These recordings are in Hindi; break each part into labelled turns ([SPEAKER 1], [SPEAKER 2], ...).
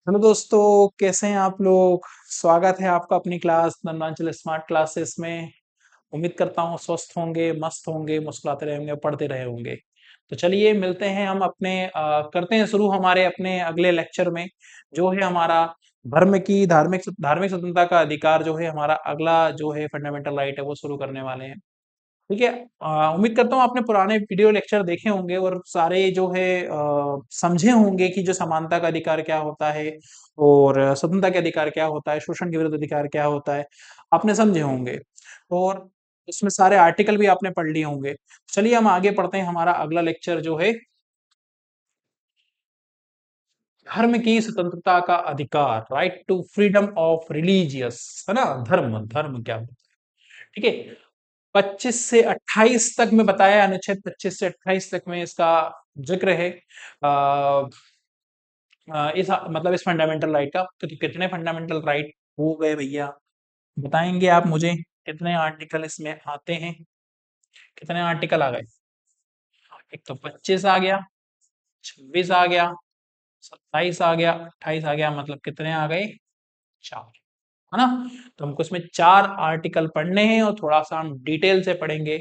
[SPEAKER 1] हेलो दोस्तों, कैसे हैं आप लोग। स्वागत है आपका अपनी क्लास धनवांचल स्मार्ट क्लासेस में। उम्मीद करता हूँ स्वस्थ होंगे, मस्त होंगे, मुस्कुराते रहेंगे, पढ़ते रहे होंगे। तो चलिए मिलते हैं हम अपने करते हैं शुरू हमारे अपने अगले लेक्चर में। जो है हमारा धर्म की धार्मिक धार्मिक स्वतंत्रता का अधिकार, जो है हमारा अगला जो है फंडामेंटल राइट है, वो शुरू करने वाले हैं। ठीक है। उम्मीद करता हूँ आपने पुराने वीडियो लेक्चर देखे होंगे और सारे जो है समझे होंगे कि जो समानता का अधिकार क्या होता है और स्वतंत्रता के अधिकार क्या होता है, शोषण के विरुद्ध अधिकार क्या होता है, आपने समझे होंगे। और उसमें सारे आर्टिकल भी आपने पढ़ लिए होंगे। चलिए हम आगे पढ़ते हैं। हमारा अगला लेक्चर जो है धर्म की स्वतंत्रता का अधिकार, right to freedom of religious, है ना। धर्म धर्म क्या होता है, ठीक है। 25 से 28 तक में बताया, अनुच्छेद 25 से 28 तक में इसका जिक्र है। अ, इस मतलब इस फंडामेंटल राइट का तो कितने फंडामेंटल राइट हो गए भैया, बताएंगे आप मुझे। कितने आर्टिकल इसमें आते हैं, कितने आर्टिकल आ गए। एक तो 25 आ गया, 26 आ गया, 27 आ गया, 28 आ गया, मतलब कितने आ गए, 4, है ना। तो हमको इसमें 4 आर्टिकल पढ़ने हैं और थोड़ा सा हम डिटेल से पढ़ेंगे।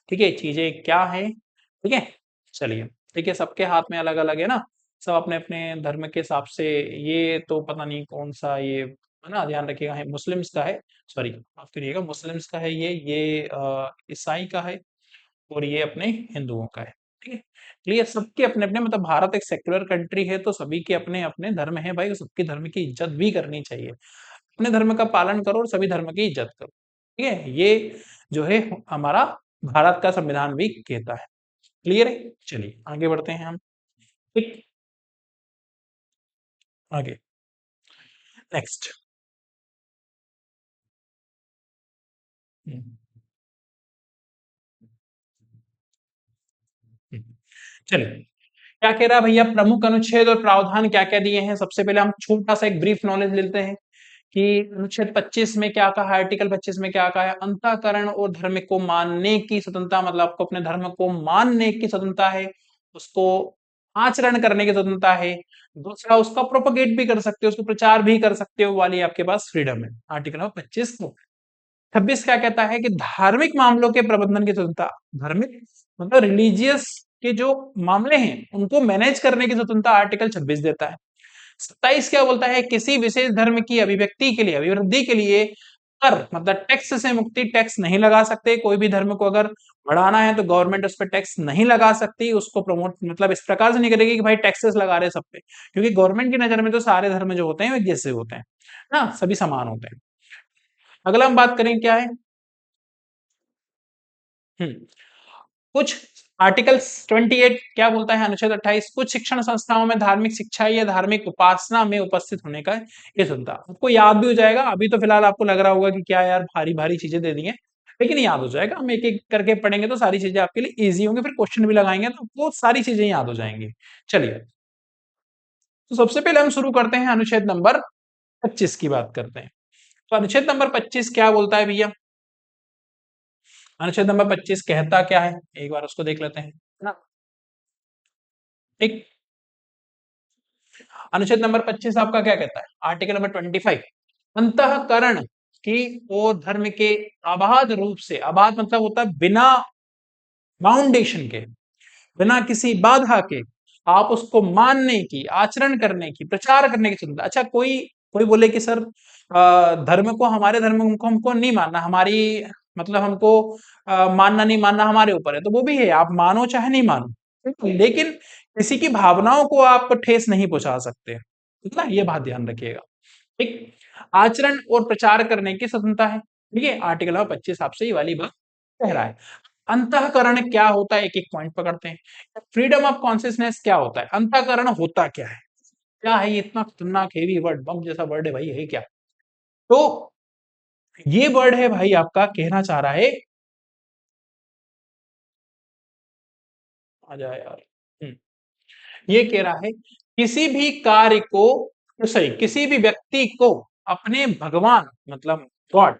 [SPEAKER 1] ठीक है, चीजें क्या है, ठीक है। चलिए, ठीक है, सबके हाथ में अलग अलग है ना, सब अपने अपने धर्म के हिसाब से। ये तो पता नहीं कौन सा ये, है ना, ध्यान रखिएगा, है मुस्लिम्स का है, सॉरी माफ करिएगा, मुस्लिम्स का है ये ईसाई का है और ये अपने हिंदुओं का है। ठीक है, क्लियर। सबके अपने अपने, मतलब भारत एक सेक्युलर कंट्री है तो सभी के अपने अपने धर्म है भाई, सबके धर्म की इज्जत भी करनी चाहिए। अपने धर्म का पालन करो और सभी धर्म की इज्जत करो। ठीक है, ये जो है हमारा भारत का संविधान भी कहता है। क्लियर है, चलिए आगे बढ़ते हैं हम। ठीक, आगे नेक्स्ट। चलिए, क्या कह रहा है भैया, प्रमुख अनुच्छेद और प्रावधान क्या क्या दिए हैं। सबसे पहले हम छोटा सा एक ब्रीफ नॉलेज लेते हैं कि अनुच्छेद 25 में क्या कहा है, आर्टिकल 25 में क्या कहा है। अंतःकरण और धर्म को मानने की स्वतंत्रता, मतलब आपको अपने धर्म को मानने की स्वतंत्रता है, उसको आचरण करने की स्वतंत्रता है। दूसरा, उसका प्रोपोगेट भी कर सकते हो, उसको प्रचार भी कर सकते हो, वाली आपके पास फ्रीडम है, आर्टिकल नंबर 25 को। 26 क्या कहता है कि धार्मिक मामलों के प्रबंधन की स्वतंत्रता, धार्मिक मतलब रिलीजियस के जो मामले हैं उनको मैनेज करने की स्वतंत्रता आर्टिकल 26 देता है। 27 क्या बोलता है, किसी विशेष धर्म की अभिव्यक्ति के लिए, अभिवृद्धि के लिए कर मतलब टैक्स से मुक्ति, टैक्स नहीं लगा सकते। कोई भी धर्म को अगर बढ़ाना है तो गवर्नमेंट उस पर टैक्स नहीं लगा सकती, उसको प्रमोट मतलब इस प्रकार से नहीं करेगी कि भाई टैक्सेस लगा रहे सब पे, क्योंकि गवर्नमेंट की नजर में तो सारे धर्म जो होते हैं वो एक जैसे होते हैं ना, सभी समान होते हैं। अगला हम बात करें क्या है, हम्म कुछ आर्टिकल 28 क्या बोलता है, अनुच्छेद 28, कुछ शिक्षण संस्थाओं में धार्मिक शिक्षा या धार्मिक उपासना में उपस्थित होने का ये सुनता, आपको याद भी हो जाएगा। अभी तो फिलहाल आपको लग रहा होगा कि क्या यार भारी भारी चीजें दे दी हैं, लेकिन याद हो जाएगा। हम एक एक करके पढ़ेंगे तो सारी चीजें आपके लिए इजी होंगी, फिर क्वेश्चन भी लगाएंगे तो वो सारी चीजें याद हो जाएंगी। चलिए, तो सबसे पहले हम शुरू करते हैं अनुच्छेद नंबर 25 की बात करते हैं। तो अनुच्छेद नंबर 25 क्या बोलता है भैया, अनुच्छेद नंबर 25 कहता क्या है, एक बार उसको देख लेते हैं, है ना। ठीक, अनुच्छेद नंबर 25 आपका क्या कहता है, आर्टिकल नंबर 25, अंतःकरण की और धर्म के अबाध रूप से, अबाध मतलब होता है बिना बाउंडेशन के, बिना किसी बाधा के, आप उसको मानने की, आचरण करने की, प्रचार करने की चिंता। अच्छा, कोई कोई बोले कि सर धर्म को, हमारे धर्म को हमको नहीं मानना, हमारी मतलब हमको मानना नहीं मानना हमारे ऊपर है, तो वो भी है, आप मानो चाहे नहीं मानो, ठीक है? लेकिन किसी की भावनाओं को आप ठेस नहीं पहुंचा सकते, ठीक है ना, ये बात ध्यान रखिएगा। ठीक, आचरण और प्रचार करने की स्वतंत्रता है। ठीक है, आर्टिकल नंबर 25 आपसे ये वाली बात कह रहा है। अंतःकरण क्या होता है, एक एक पॉइंट पकड़ते हैं। फ्रीडम ऑफ कॉन्शियसनेस क्या होता है, अंतःकरण होता क्या है, क्या है ये, इतना खतरनाक हेवी वर्ड, बम जैसा वर्ड है भाई, है क्या। तो ये वर्ड है भाई, आपका कहना चाह रहा है, आ जाए यार, ये कह रहा है किसी भी कार्य को, सही, किसी भी व्यक्ति को अपने भगवान मतलब गॉड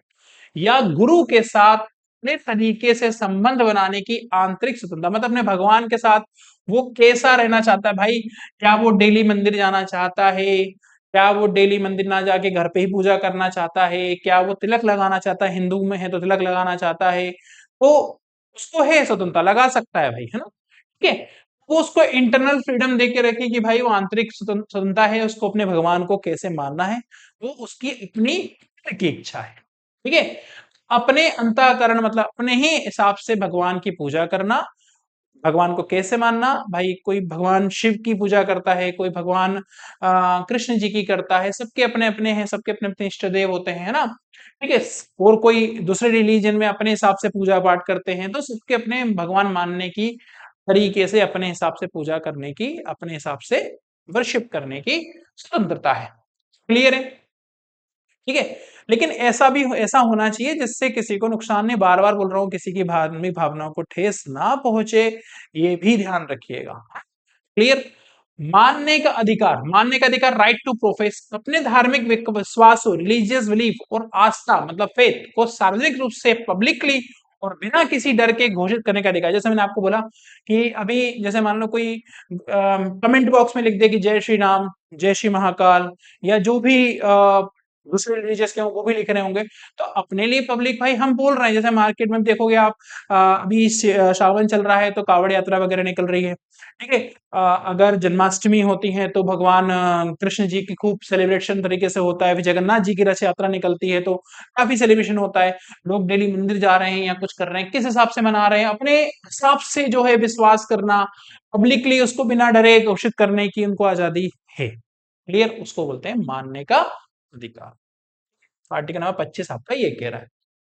[SPEAKER 1] या गुरु के साथ अपने तरीके से संबंध बनाने की आंतरिक स्वतंत्रता, मतलब अपने भगवान के साथ वो कैसा रहना चाहता है भाई, क्या वो डेली मंदिर जाना चाहता है, क्या वो डेली मंदिर ना जाके घर पे ही पूजा करना चाहता है, क्या वो तिलक लगाना चाहता है, हिंदू में है तो तिलक लगाना चाहता है, तो उसको है स्वतंत्रता, लगा सकता है भाई, है ना। ठीक है, वो उसको इंटरनल फ्रीडम दे के रखे कि भाई वो आंतरिक स्वतंत्रता है, उसको अपने भगवान को कैसे मानना है, वो उसकी अपनी की इच्छा है। ठीक है, अपने अंतःकरण मतलब अपने ही हिसाब से भगवान की पूजा करना। भगवान को कैसे मानना भाई, कोई भगवान शिव की पूजा करता है, कोई भगवान कृष्ण जी की करता है, सबके अपने अपने हैं, सबके अपने अपने इष्ट देव होते हैं, है ना। ठीक है, और कोई दूसरे रिलीजन में अपने हिसाब से पूजा पाठ करते हैं, तो सबके अपने भगवान मानने की तरीके से, अपने हिसाब से पूजा करने की, अपने हिसाब से वर्शिप करने की स्वतंत्रता है। क्लियर है। ठीक है, लेकिन ऐसा होना चाहिए जिससे किसी को नुकसान नहीं, बार बार बोल रहा हूं, किसी की धार्मिक भावनाओं को ठेस ना पहुंचे, ये भी ध्यान रखिएगा। क्लियर। मानने का अधिकार, राइट टू प्रोफेस, अपने धार्मिक विश्वास हो, रिलीजियस बिलीफ और आस्था मतलब फेथ को सार्वजनिक रूप से पब्लिकली और बिना किसी डर के घोषित करने का अधिकार। जैसे मैंने आपको बोला कि अभी जैसे मान लो कोई कमेंट बॉक्स में लिख दे कि जय श्री राम, जय श्री महाकाल, या जो भी दूसरे रिलीजियस के हों वो भी लिख रहे होंगे, तो अपने लिए पब्लिक भाई हम बोल रहे हैं। जैसे मार्केट में देखोगे आप, अभी सावन चल रहा है तो कावड़ यात्रा वगैरह निकल रही है। ठीक है, अगर जन्माष्टमी होती है तो भगवान कृष्ण जी की खूब सेलिब्रेशन तरीके से होता है, फिर जगन्नाथ जी की रथ यात्रा निकलती है तो काफी सेलिब्रेशन होता है। लोग डेली मंदिर जा रहे हैं या कुछ कर रहे हैं, किस हिसाब से मना रहे हैं, अपने हिसाब से जो है विश्वास करना, पब्लिकली उसको बिना डरे घोषित करने की उनको आजादी है। क्लियर, उसको बोलते हैं मानने का अधिकार। आर्टिकल नंबर 25 आपका ये कह रहा है।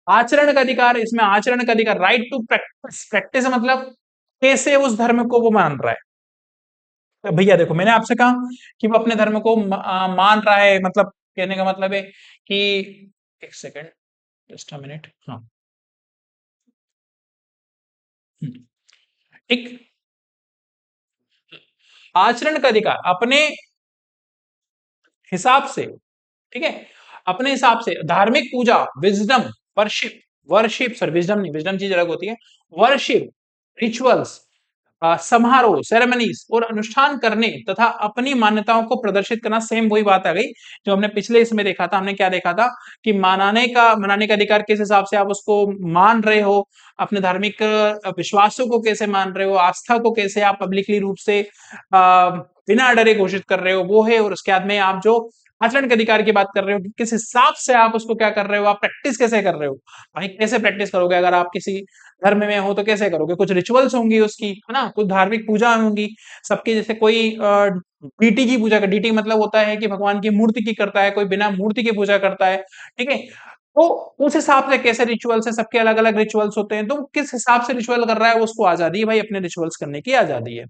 [SPEAKER 1] आचरण का अधिकार, इसमें आचरण का अधिकार, राइट टू प्रैक्टिस, प्रैक्टिस मतलब कैसे उस धर्म को वो मान रहा है। तो भैया देखो, मैंने आपसे कहा कि वो अपने धर्म को मान रहा है, मतलब कहने का मतलब है कि, एक सेकेंड, जस्ट अ मिनट, हाँ। हम्म, एक आचरण का अधिकार अपने हिसाब से, ठीक है, अपने हिसाब से धार्मिक पूजा, wisdom, worship, worship sir, wisdom नहीं, विजडम चीज अलग होती है, वर्शिप, रिचुअल्स, समारोह, सेरेमनीज और अनुष्ठान करने तथा अपनी मान्यताओं को प्रदर्शित करना। सेम वही बात आ गई जो हमने पिछले इसमें देखा था। हमने क्या देखा था कि मनाने का अधिकार किस हिसाब से आप उसको मान रहे हो, अपने धार्मिक विश्वासों को कैसे मान रहे हो, आस्था को कैसे आप पब्लिकली रूप से बिना डरे घोषित कर रहे हो, वो है। और उसके बाद में आप जो आचरण के अधिकार की बात कर रहे हो कि किस हिसाब से आप उसको क्या कर रहे हो, आप प्रैक्टिस कैसे कर रहे हो। भाई कैसे प्रैक्टिस करोगे, अगर आप किसी धर्म में हो तो कैसे करोगे, कुछ रिचुअल्स होंगी उसकी, है ना, कुछ धार्मिक पूजा होंगी सबकी। जैसे कोई डीटी की पूजा कर, डीटी मतलब होता है कि भगवान की मूर्ति की करता है, कोई बिना मूर्ति की पूजा करता है। ठीक है, तो उस हिसाब से कैसे रिचुअल्स है, सबके अलग अलग रिचुअल्स होते हैं, तो किस हिसाब से रिचुअल कर रहा है उसको आजादी है भाई, अपने रिचुअल्स करने की आजादी है।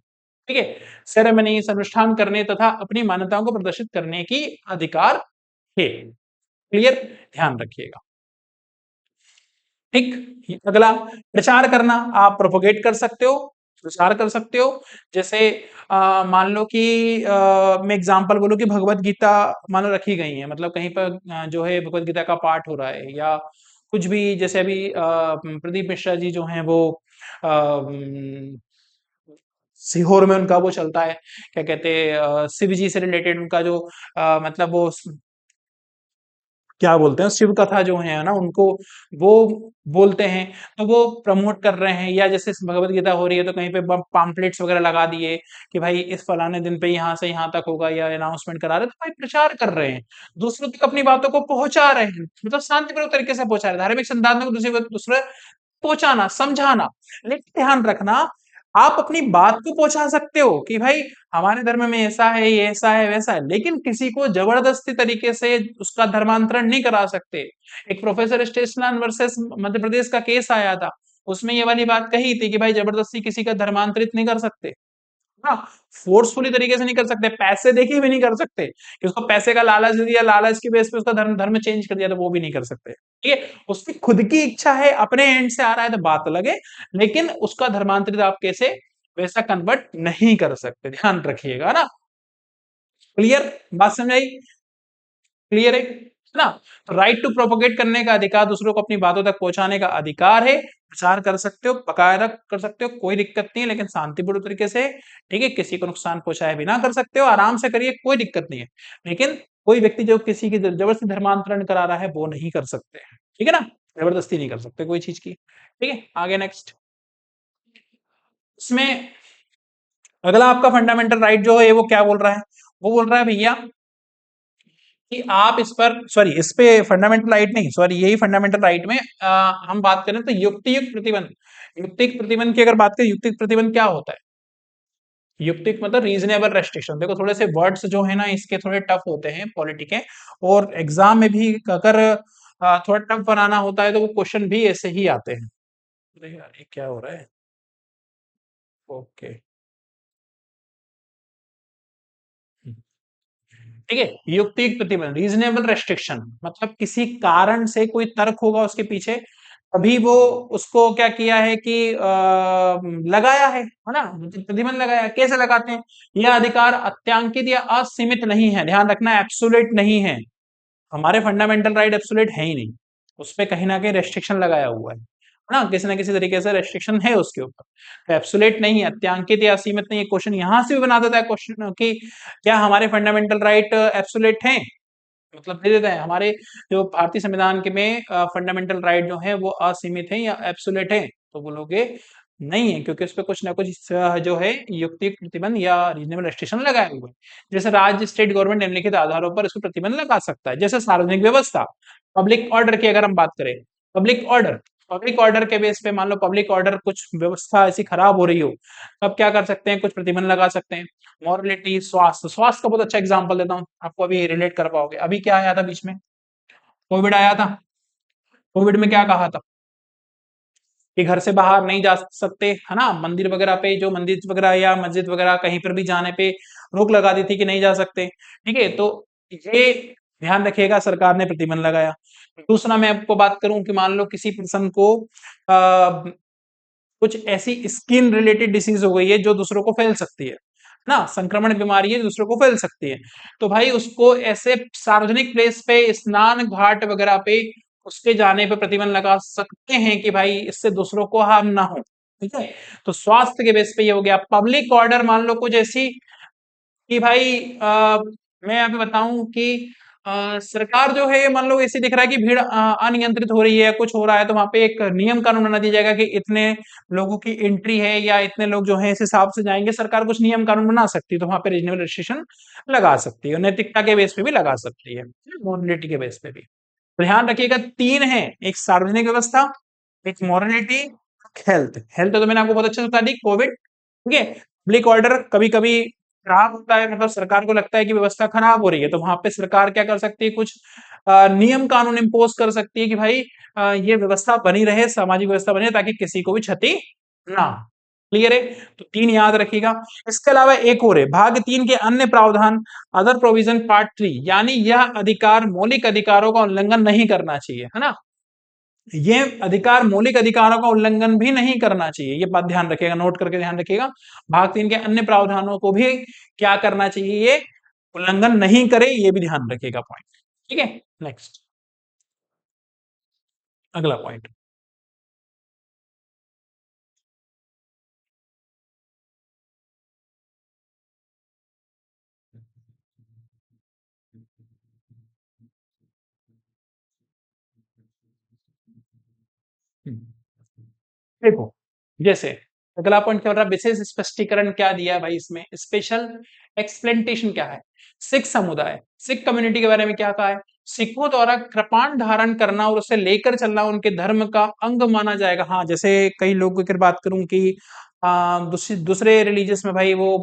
[SPEAKER 1] ठीक है, सेरेमनीज, अनुष्ठान करने तथा अपनी मान्यताओं को प्रदर्शित करने की अधिकार है। क्लियर, ध्यान रखिएगा। ठीक, अगला, प्रचार करना, आप प्रोपोगेट कर सकते हो, प्रचार कर सकते हो। जैसे मान लो कि मैं एग्जांपल बोलूं कि भगवत गीता मान लो रखी गई है, मतलब कहीं पर जो है भगवत गीता का पाठ हो रहा है, या कुछ भी, जैसे अभी प्रदीप मिश्रा जी जो हैं वो सीहोर में उनका वो चलता है, क्या कहते हैं, शिव जी से रिलेटेड उनका जो मतलब वो क्या बोलते हैं, शिव कथा जो है ना उनको वो बोलते हैं, तो वो प्रमोट कर रहे हैं। या जैसे भगवत गीता हो रही है तो कहीं पे पाम्पलेट्स वगैरह लगा दिए कि भाई इस फलाने दिन पे यहाँ से यहाँ तक होगा, या अनाउंसमेंट करा रहे हैं, तो भाई प्रचार कर रहे हैं, दूसरों तक अपनी बातों को पहुंचा रहे हैं, मतलब शांतिपूर्वक तरीके से पहुंचा रहे हैं, धार्मिक सिद्धांतों को दूसरे दूसरे पहुंचाना, समझाना। लेकिन ध्यान रखना, आप अपनी बात को पहुंचा सकते हो कि भाई हमारे धर्म में ऐसा है, ये ऐसा है, वैसा है, लेकिन किसी को जबरदस्ती तरीके से उसका धर्मांतरण नहीं करा सकते। एक प्रोफेसर स्टेशनन वर्सेस मध्य प्रदेश का केस आया था, उसमें ये वाली बात कही थी कि भाई जबरदस्ती किसी का धर्मांतरित नहीं कर सकते। हाँ, फोर्सफुली तरीके से नहीं कर सकते, पैसे देके भी नहीं कर सकते कि उसको पैसे का लालच दे दिया, लालच की बेस पे उसका धर्म धर्म चेंज कर दिया, तो वो भी नहीं कर सकते। ठीक है, उसकी खुद की इच्छा है, अपने एंड से आ रहा है तो बात लगे, लेकिन उसका धर्मांतरित आप कैसे वैसा कन्वर्ट नहीं कर सकते, ध्यान रखिएगा ना। क्लियर, बात समझ आई, क्लियर है। है ना। तो राइट टू प्रोपोगेट करने का अधिकार, दूसरों को अपनी बातों तक पहुंचाने का अधिकार है। प्रचार कर सकते हो, बकायदा कर सकते हो, कोई दिक्कत नहीं है, लेकिन शांतिपूर्ण तरीके से, ठीक है, किसी को नुकसान पहुंचाए बिना कर सकते हो, आराम से करिए, कोई दिक्कत नहीं है। लेकिन कोई व्यक्ति जो किसी की जबरदस्ती धर्मांतरण करा रहा है वो नहीं कर सकते, ठीक है ना, जबरदस्ती नहीं कर सकते कोई चीज की। ठीक है, आगे नेक्स्ट। इसमें अगला आपका फंडामेंटल राइट जो है वो क्या बोल रहा है, वो बोल रहा है भैया कि आप इस पर, सॉरी, इस पे फंडामेंटल राइट नहीं, सॉरी, यही फंडामेंटल राइट में हम बात करें तो युक्तियुक्त प्रतिबंध। युक्तियुक्त प्रतिबंध की अगर बात करें, युक्तियुक्त प्रतिबंध क्या होता है? युक्तियुक्त मतलब रीजनेबल रेस्ट्रिक्शन। देखो थोड़े से वर्ड्स जो है ना इसके थोड़े टफ होते हैं पॉलिटी के, और एग्जाम में भी अगर थोड़ा टफ बनाना होता है तो वो क्वेश्चन भी ऐसे ही आते हैं। अरे यार ये क्या हो रहा है? ओके, ठीक है। युक्तियुक्त प्रतिबंध, रीजनेबल रेस्ट्रिक्शन, मतलब किसी कारण से कोई तर्क होगा उसके पीछे, तभी वो उसको क्या किया है कि लगाया है ना, मतलब प्रतिबंध लगाया। कैसे लगाते हैं? यह अधिकार अत्यांकित या असीमित नहीं है, ध्यान रखना, एब्सोल्यूट नहीं है। हमारे फंडामेंटल राइट एब्सोल्यूट है ही नहीं, उस पे कहीं ना कहीं रेस्ट्रिक्शन लगाया हुआ है ना, किसी ना किसी तरीके से रेस्ट्रिक्शन है उसके ऊपर। तो एब्सोल्यूट नहीं है, अत्यांकित या असीमित नहीं है। क्वेश्चन यहां से भी बना देता है क्वेश्चन कि क्या हमारे फंडामेंटल राइट एब्सोल्यूट हैं, मतलब दे देते हैं हमारे जो भारतीय संविधान के में फंडामेंटल राइट जो है वो असीमित है या एब्सोल्यूट है, तो बोलोगे नहीं है, क्योंकि उस पर कुछ ना कुछ जो है युक्तियुक्त प्रतिबंध या रीजनेबल रेस्ट्रिक्शन लगाए हुए हैं। जैसे राज्य, स्टेट गवर्नमेंट निम्नलिखित आधारों पर इसको प्रतिबंध लगा सकता है, जैसे सार्वजनिक व्यवस्था, पब्लिक ऑर्डर की अगर हम बात करें, पब्लिक ऑर्डर, पब्लिक ऑर्डर के बेस पे मान लो पब्लिक ऑर्डर कुछ व्यवस्था ऐसी खराब हो रही हो, तब क्या कर सकते हैं, कुछ प्रतिबंध लगा सकते हैं। मॉरलिटी, स्वास्थ्य, स्वास्थ्य का बहुत अच्छा एग्जांपल देता हूँ आपको, अभी रिलेट कर पाओगे। अभी क्या आया था बीच में? कोविड आया था। कोविड में क्या कहा था कि घर से बाहर नहीं जा सकते, है ना, मंदिर वगैरह पे, जो मंदिर वगैरह या मस्जिद वगैरह कहीं पर भी जाने पे रोक लगा दी थी कि नहीं जा सकते, ठीक है। तो ये ध्यान रखिएगा, सरकार ने प्रतिबंध लगाया। दूसरा मैं आपको बात करूं कि मान लो किसी पर्सन को कुछ ऐसी स्किन रिलेटेड डिसीज हो गई है जो दूसरों को फैल सकती है ना, संक्रमण बीमारी है जो दूसरों को फैल सकती है, तो भाई उसको ऐसे सार्वजनिक प्लेस पे, स्नान घाट वगैरह पे उसके जाने पे प्रतिबंध लगा सकते हैं कि भाई इससे दूसरों को हार्म ना हो, ठीक है। तो स्वास्थ्य के बेस पे ये हो गया। पब्लिक ऑर्डर मान लो कुछ ऐसी कि भाई मैं अभी बताऊं कि सरकार जो है मान लो ऐसे दिख रहा है कि भीड़ अनियंत्रित हो रही है, कुछ हो रहा है, तो वहां पे एक नियम कानून बना दिया जाएगा कि इतने लोगों की एंट्री है या इतने लोग जो है इस हिसाब से जाएंगे। सरकार कुछ नियम कानून बना सकती है, तो वहां पे रीजनेबल रेस्ट्रिक्शन लगा सकती है, और नैतिकता के बेस पे भी लगा सकती है, मोरलिटी के बेस पे भी। तो ध्यान रखिएगा, तीन है, एक सार्वजनिक व्यवस्था, एक मॉरलिटी, हेल्थ। हेल्थ तो मैंने आपको बहुत अच्छे से बता दी, कोविड, ठीक है। पब्लिक ऑर्डर कभी कभी खराब होता है, मतलब सरकार को लगता है कि व्यवस्था खराब हो रही है, तो वहां पे सरकार क्या कर सकती है, कुछ नियम कानून इम्पोज कर सकती है कि भाई ये व्यवस्था बनी रहे, सामाजिक व्यवस्था बने, ताकि किसी को भी क्षति ना हो। क्लियर है? तो तीन याद रखिएगा। इसके अलावा एक और है, भाग तीन के अन्य प्रावधान, अदर प्रोविजन पार्ट थ्री, यानी यह अधिकार मौलिक अधिकारों का उल्लंघन नहीं करना चाहिए, है ना। ये अधिकार मौलिक अधिकारों का उल्लंघन भी नहीं करना चाहिए, ये बात ध्यान रखिएगा, नोट करके ध्यान रखिएगा। भाग तीन के अन्य प्रावधानों को भी क्या करना चाहिए, ये उल्लंघन नहीं करे, ये भी ध्यान रखिएगा पॉइंट। ठीक है, नेक्स्ट, अगला पॉइंट। देखो, जैसे अगला पॉइंट क्या हो रहा है, विशेष स्पष्टीकरण क्या दिया है भाई इसमें, स्पेशल एक्सप्लेंटेशन क्या है। सिख समुदाय, सिख कम्युनिटी के बारे में क्या कहा है, सिखों द्वारा कृपाण धारण करना और उसे लेकर चलना उनके धर्म का अंग माना जाएगा। हाँ, जैसे कई लोगों की बात करूं कि दूसरे रिलीजियस में भाई वो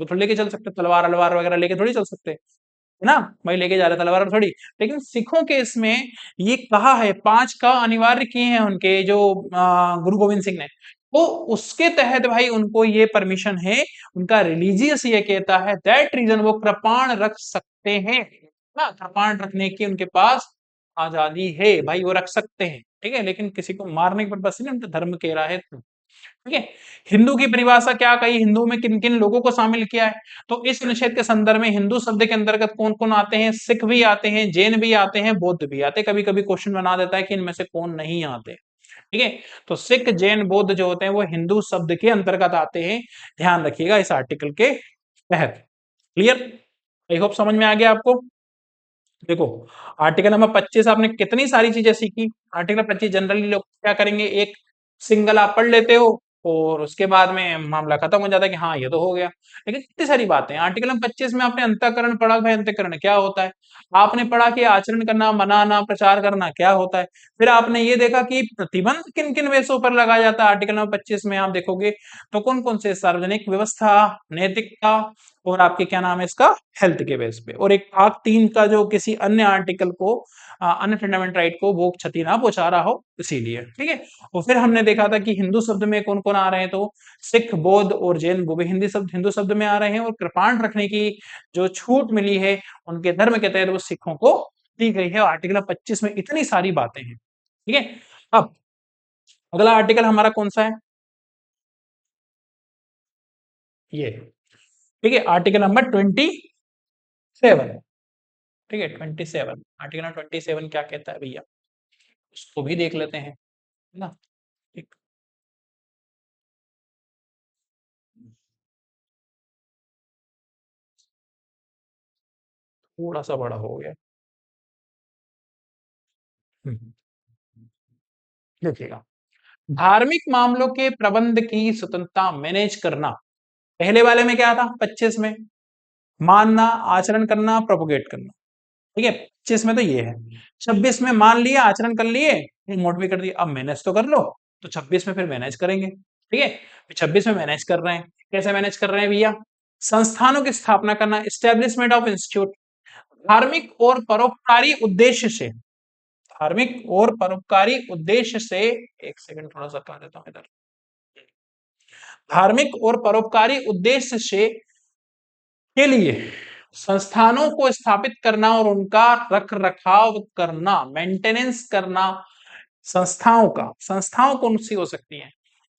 [SPEAKER 1] तो लेके चल सकते, तलवार अलवार वगैरह लेके थोड़ी चल सकते, है ना, भाई लेके जा रहे तलवार थोड़ी। लेकिन सिखों के इसमें ये कहा है, पांच का अनिवार्य किए हैं उनके जो गुरु गोविंद सिंह ने, तो उसके तहत भाई उनको ये परमिशन है, उनका रिलीजियस ये कहता है, दैट रीजन वो कृपाण रख सकते हैं ना, कृपाण रखने की उनके पास आजादी है भाई, वो रख सकते हैं, ठीक है, लेकिन किसी को मारने के पर्पज से नहीं, उनका धर्म कह रहा है तो। ठीक है। हिंदू की परिभाषा क्या कही, हिंदू में किन किन लोगों को शामिल किया है, तो इस अनुच्छेद के संदर्भ में हिंदू शब्द के अंतर्गत कौन कौन आते हैं, सिख भी आते हैं, जैन भी आते हैं, बौद्ध भी आते हैं। कभी कभी क्वेश्चन बना देता है कि इनमें से कौन नहीं आते। ठीक है, तो सिख जैन बौद्ध जो होते हैं वो हिंदू शब्द के अंतर्गत आते हैं, ध्यान रखिएगा इस आर्टिकल के तहत। क्लियर, आई होप समझ में आ गया आपको। देखो, आर्टिकल नंबर 25 आपने कितनी सारी चीजें सीखी। आर्टिकल 25 जनरली लोग क्या करेंगे, एक सिंगल आप पढ़ लेते हो और उसके बाद में मामला खत्म हो जाता है कि हाँ ये तो हो गया। लेकिन कितनी सारी बातें हैं आर्टिकल नंबर 25 में। आपने अंतःकरण पढ़ा, भाई अंतःकरण क्या होता है। आपने पढ़ा कि आचरण करना, मनाना, प्रचार करना क्या होता है। फिर आपने ये देखा कि प्रतिबंध किन किन वेशों पर लगाया जाता है। आर्टिकल नंबर 25 में आप देखोगे तो कौन कौन से, सार्वजनिक व्यवस्था, नैतिकता, और आपके क्या नाम है इसका, हेल्थ के बेस पे। और एक भाग 3 का जो किसी अन्य आर्टिकल को, अन्य फंडामेंटल राइट को वो क्षति ना पहुंचा रहा हो, इसीलिए। ठीक है, और फिर हमने देखा था कि हिंदू शब्द में कौन कौन आ रहे हैं, तो सिख, बौद्ध और जैन वो भी हिंदू शब्द में आ रहे हैं। और कृपाण रखने की जो छूट मिली है उनके धर्म के तहत वो सिखों को दी गई है। आर्टिकल 25 में इतनी सारी बातें हैं। ठीक है, अब अगला आर्टिकल हमारा कौन सा है, ये। ठीक है, आर्टिकल नंबर 27। ठीक है, 27, आर्टिकल नंबर 27 क्या कहता है भैया, उसको भी देख लेते हैं, है ना। ठीक, थोड़ा सा बड़ा हो गया। हम्म, देखिएगा, धार्मिक मामलों के प्रबंध की स्वतंत्रता मैनेज करना। पहले वाले में क्या था, 25 में मानना, आचरण करना, प्रोपोगेट करना। ठीक है, 25 में तो ये है। 26 में मान लिया, आचरण कर लिए, नोट भी कर दिया, अब मैनेज तो कर लो। तो 26 में फिर मैनेज करेंगे। ठीक है, 26 में मैनेज कर रहे हैं। कैसे मैनेज कर रहे हैं भैया, संस्थानों की स्थापना करना, स्टेब्लिशमेंट ऑफ इंस्टीट्यूट, धार्मिक और परोपकारी उद्देश्य से, धार्मिक और परोपकारी उद्देश्य से, एक सेकंड थोड़ा सा कर देता हूं इधर, धार्मिक और परोपकारी उद्देश्य से के लिए संस्थानों को स्थापित करना और उनका रख रखाव करना, मेंटेनेंस करना। संस्थाओं कौन सी हो सकती हैं,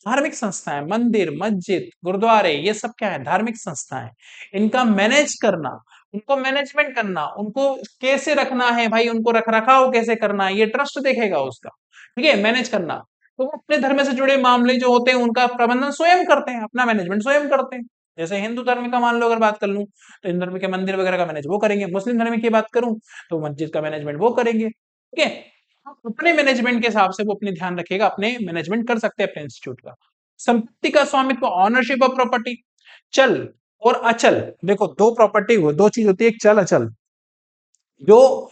[SPEAKER 1] धार्मिक संस्थाएं, मंदिर, मस्जिद, गुरुद्वारे, ये सब क्या है, धार्मिक संस्थाएं। इनका मैनेज करना, उनको मैनेजमेंट करना, उनको कैसे रखना है भाई, उनको रख रखाव कैसे करना है, ये ट्रस्ट देखेगा उसका। ठीक है, मैनेज करना। तो वो अपने धर्म से जुड़े मामले जो होते हैं उनका प्रबंधन स्वयं करते हैं, अपना मैनेजमेंट स्वयं करते हैं। जैसे हिंदू धर्म का मान लो अगर बात कर लूं, तो हिंदू धर्म के मंदिर वगैरह का मैनेज वो करेंगे। मुस्लिम धर्म की बात करूं तो मस्जिद का मैनेजमेंट वो करेंगे। ठीक है, अपने मैनेजमेंट के हिसाब से वो अपने ध्यान रखेगा, अपने मैनेजमेंट कर सकते हैं अपने इंस्टीट्यूट का। संपत्ति का स्वामित्व, ऑनरशिप ऑफ प्रॉपर्टी, चल और अचल। देखो, दो प्रॉपर्टी, दो चीज होती है, एक चल अचल। जो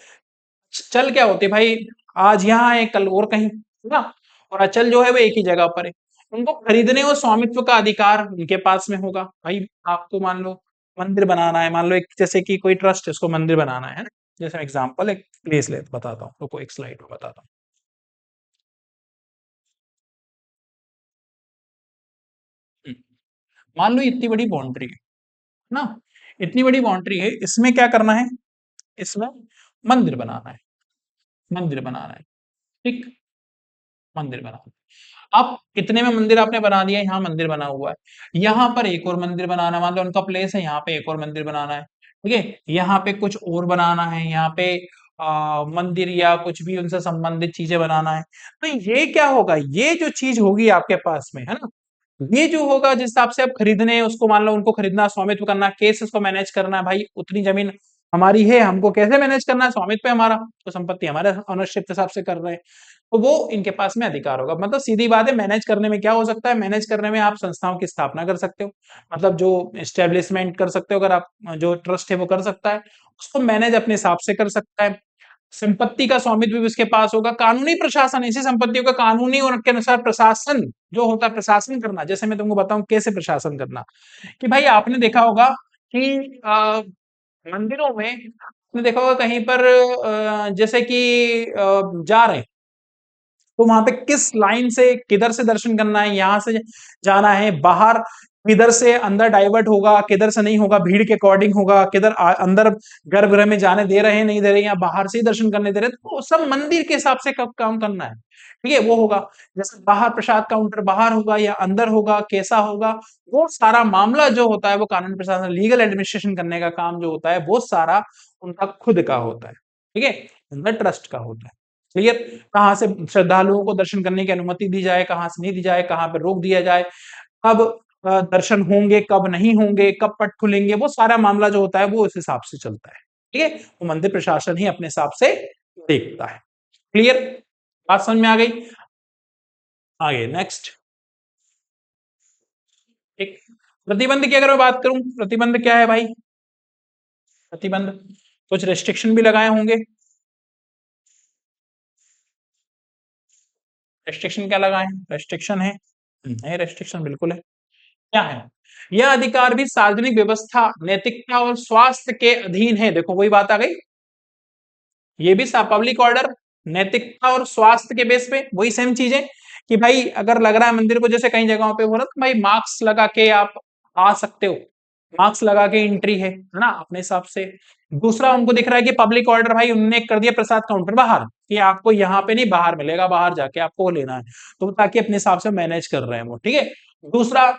[SPEAKER 1] चल क्या होती है भाई, आज यहाँ है कल और कहीं, है ना। और अचल जो है वो एक ही जगह पर है। उनको खरीदने और स्वामित्व का अधिकार उनके पास में होगा भाई। आपको मान लो मंदिर बनाना है, मान लो एक जैसे कि कोई ट्रस्ट है, उसको मंदिर बनाना है ना। जैसे एग्जांपल एक प्लेस ले बताता हूँ, रुको एक स्लाइड में बताता हूँ। हम्म, मान लो इतनी बड़ी बाउंड्री है ना, इतनी बड़ी बाउंड्री है, इसमें क्या करना है, इसमें मंदिर बनाना है, मंदिर बनाना है। ठीक, मंदिर बनाना है। अब इतने में मंदिर आपने बना दिया, यहाँ मंदिर बना हुआ है, यहाँ पर एक और मंदिर बनाना है, मान लो उनका प्लेस है, यहाँ पे एक और मंदिर बनाना है। ठीक है, यहाँ पे कुछ और बनाना है, यहाँ पे मंदिर या कुछ भी उनसे संबंधित चीजें बनाना है। तो ये क्या होगा, ये जो चीज होगी आपके पास में, है ना, ये जो होगा जिस हिसाब से आप खरीदने उसको, मान लो उनको खरीदना, स्वामित्व करना, केस उसको मैनेज करना है भाई, उतनी जमीन हमारी है, हमको कैसे मैनेज करना है, स्वामित्व है हमारा, तो संपत्ति हमारे ऑनरशिप के हिसाब से कर रहे हैं, तो वो इनके पास में अधिकार होगा। मतलब सीधी बात है, मैनेज करने में क्या हो सकता है, मैनेज करने में आप संस्थाओं की स्थापना कर सकते हो, मतलब जो एस्टेब्लिशमेंट कर सकते हो, अगर आप जो ट्रस्ट है वो कर सकता है, उसको मैनेज अपने हिसाब से कर सकता है। संपत्ति का स्वामित्व भी उसके पास होगा। कानूनी प्रशासन, इसी संपत्तियों का कानूनी और के अनुसार प्रशासन जो होता है, प्रशासन करना, जैसे मैं तुमको बताऊं कैसे प्रशासन करना, कि भाई आपने देखा होगा कि मंदिरों में आपने देखा होगा कहीं पर जैसे कि जा रहे हैं, तो वहां पे किस लाइन से किधर से दर्शन करना है, यहां से जाना है बाहर, किधर से अंदर डाइवर्ट होगा, किधर से नहीं होगा, भीड़ के अकॉर्डिंग होगा, किधर अंदर गर्भगृह में जाने दे रहे हैं नहीं दे रहे, या बाहर से ही दर्शन करने दे रहे, तो सब मंदिर के हिसाब से कब काम करना है, ठीक है, वो होगा। जैसे बाहर प्रसाद काउंटर बाहर होगा या अंदर होगा, कैसा होगा, वो सारा मामला जो होता है वो कानून प्रशासन लीगल एडमिनिस्ट्रेशन करने का काम जो होता है वो सारा उनका खुद का होता है, ठीक है, अंदर ट्रस्ट का होता है। क्लियर? कहाँ से श्रद्धालुओं को दर्शन करने की अनुमति दी जाए, कहाँ से नहीं दी जाए, कहाँ पे रोक दिया जाए, कब दर्शन होंगे, कब नहीं होंगे, कब पट खुलेंगे, वो सारा मामला जो होता है वो इस हिसाब से चलता है, ठीक है, वो मंदिर प्रशासन ही अपने हिसाब से देखता है। क्लियर? बात समझ में आ गई? आगे नेक्स्ट। एक प्रतिबंध की अगर मैं बात करूं, प्रतिबंध क्या है भाई? प्रतिबंध कुछ रेस्ट्रिक्शन भी लगाए होंगे। रेस्ट्रिक्शन क्या लगाए हैं? रेस्ट्रिक्शन है रेस्ट्रिक्शन बिल्कुल है। क्या है? यह अधिकार भी सार्वजनिक व्यवस्था, नैतिकता और स्वास्थ्य के अधीन है। देखो वही बात आ गई, ये भी पब्लिक ऑर्डर, नैतिकता और स्वास्थ्य के बेस पे वही सेम चीज है कि भाई अगर लग रहा है मंदिर को, जैसे कई जगहों पे बोला तो भाई मास्क लगा के आप आ सकते हो, मास्क लगा के एंट्री है ना अपने हिसाब से। दूसरा उनको दिख रहा है कि पब्लिक ऑर्डर, भाई उनने कर दिया प्रसाद काउंटर बाहर कि आपको यहाँ पे नहीं बाहर मिलेगा, बाहर जाके आपको वो लेना है, तो ताकि अपने हिसाब से मैनेज कर रहे हैं वो, ठीक है। दूसरा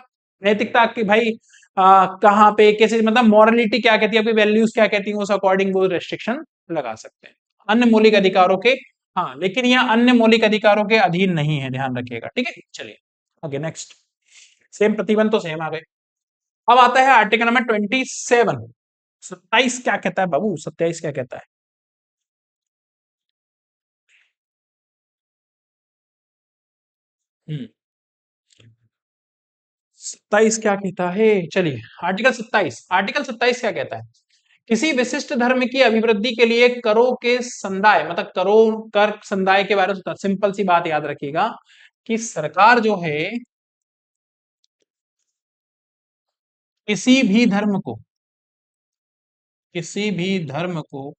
[SPEAKER 1] नैतिकता की भाई कहाँ पे कैसे, मतलब मॉरलिटी क्या कहती है, आपकी वैल्यूज क्या कहती है, उस अकॉर्डिंग वो रेस्ट्रिक्शन लगा सकते हैं। अन्य मौलिक अधिकारों के, हाँ लेकिन यह अन्य मौलिक अधिकारों के अधीन नहीं है, ध्यान रखिएगा, ठीक है। चलिए आगे नेक्स्ट। सेम प्रतिबंध तो सेम आ गए। अब आता है आर्टिकल नंबर 27। 27 क्या कहता है बाबू? 27 क्या कहता है? हम्म 27 क्या कहता है? चलिए आर्टिकल 27, आर्टिकल 27 क्या कहता है? किसी विशिष्ट धर्म की अभिवृद्धि के लिए करों के संदाय, मतलब करों कर संदाय के बारे में सिंपल सी बात याद रखिएगा कि सरकार जो है किसी भी धर्म को, किसी भी धर्म को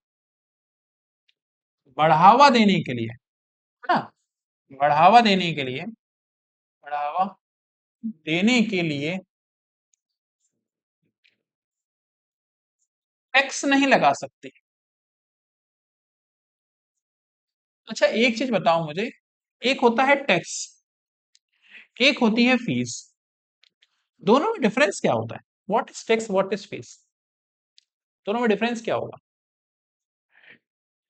[SPEAKER 1] बढ़ावा देने के लिए, है ना, बढ़ावा देने के लिए, बढ़ावा देने के लिए टैक्स नहीं लगा सकती। अच्छा एक चीज बताओ मुझे, एक होता है टैक्स, एक होती है फीस, दोनों में डिफरेंस क्या होता है? What is tax, what is fees, दोनों में डिफरेंस क्या होगा?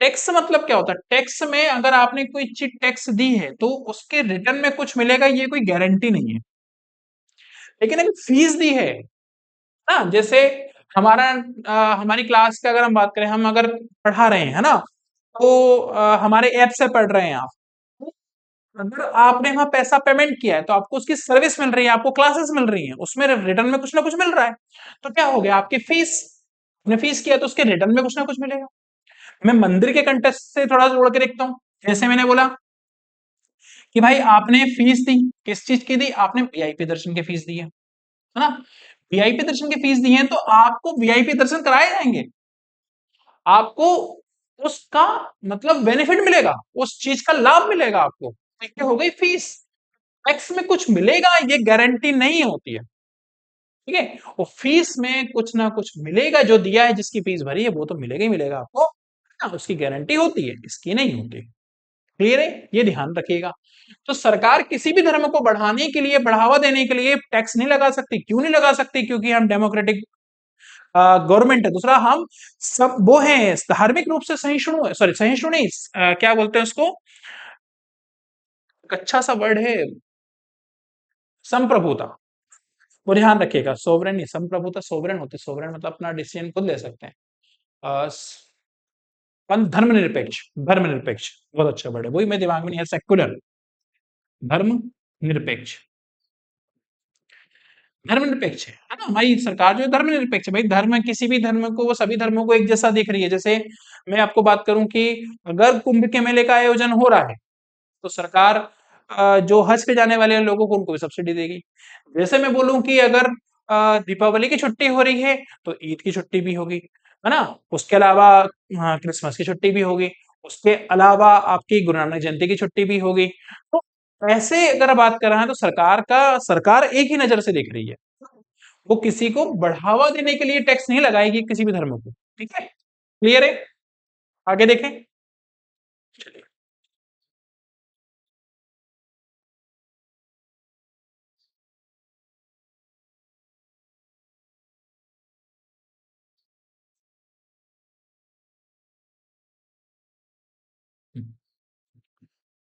[SPEAKER 1] टैक्स मतलब क्या होता है? टैक्स में अगर आपने कोई चीज टैक्स दी है तो उसके रिटर्न में कुछ मिलेगा, ये कोई गारंटी नहीं है। लेकिन अगर फीस दी है ना, जैसे हमारा हमारी क्लास का अगर हम बात करें, हम अगर पढ़ा रहे हैं है ना, तो हमारे ऐप से पढ़ रहे हैं आप, तो अगर आपने वहां पैसा पेमेंट किया है तो आपको उसकी सर्विस मिल रही है, आपको क्लासेस मिल रही हैं, उसमें रिटर्न में कुछ ना कुछ मिल रहा है, तो क्या हो गया आपकी फीस, आपने फीस किया तो उसके रिटर्न में कुछ ना कुछ मिलेगा। मैं मंदिर के कंटेक्स्ट से थोड़ा जोड़ के देखता हूँ। जैसे मैंने बोला कि भाई आपने फीस दी, किस चीज की दी? आपने वीआईपी दर्शन की फीस दी है ना, वीआईपी दर्शन की फीस दी है तो आपको वीआईपी दर्शन कराए जाएंगे, आपको उसका मतलब बेनिफिट मिलेगा, उस चीज का लाभ मिलेगा आपको, तो ये हो गई फीस। टैक्स में कुछ मिलेगा ये गारंटी नहीं होती है, ठीक है, वो फीस में कुछ ना कुछ मिलेगा, जो दिया है जिसकी फीस भरी है वो तो मिलेगा ही मिलेगा आपको, हाँ, उसकी गारंटी होती है, इसकी नहीं होती। क्लियर है? ये ध्यान रखिएगा। तो सरकार किसी भी धर्म को बढ़ाने के लिए, बढ़ावा देने के लिए टैक्स नहीं लगा सकती। क्यों नहीं लगा सकती? क्योंकि हम डेमोक्रेटिक गवर्नमेंट है। दूसरा हम सब वो हैं धार्मिक रूप से सहिष्णु है, सॉरी सहिष्णु नहीं, क्या बोलते हैं उसको, एक अच्छा सा वर्ड है, संप्रभुता, वो ध्यान रखिएगा। सोवरेन नहीं, संप्रभुता सोवरेन होते, सोवरेन मतलब अपना डिसीजन खुद ले सकते हैं। अ, धर्मनिरपेक्ष, धर्मनिरपेक्ष बहुत अच्छा वर्ड है, वही मेरे दिमाग में नहीं है, सेक्युलर, धर्म निरपेक्ष, धर्मनिरपेक्ष है ना, हमारी सरकार जो है धर्मनिरपेक्ष है। भाई धर्म, किसी भी धर्म को, वो सभी धर्मों को एक जैसा देख रही है। जैसे मैं आपको बात करूं कि अगर कुंभ के मेले का आयोजन हो रहा है तो सरकार जो हज पे जाने वाले लोगों को उनको भी सब्सिडी देगी। जैसे मैं बोलूं कि अगर दीपावली की छुट्टी हो रही है तो ईद की छुट्टी भी होगी, है ना, उसके अलावा क्रिसमस की छुट्टी भी होगी, उसके अलावा आपकी गुरु नानक जयंती की छुट्टी भी होगी। तो ऐसे अगर बात कर रहे हैं तो सरकार एक ही नजर से देख रही है। वो किसी को बढ़ावा देने के लिए टैक्स नहीं लगाएगी किसी भी धर्म को। ठीक है, क्लियर है? आगे देखें। चलिए।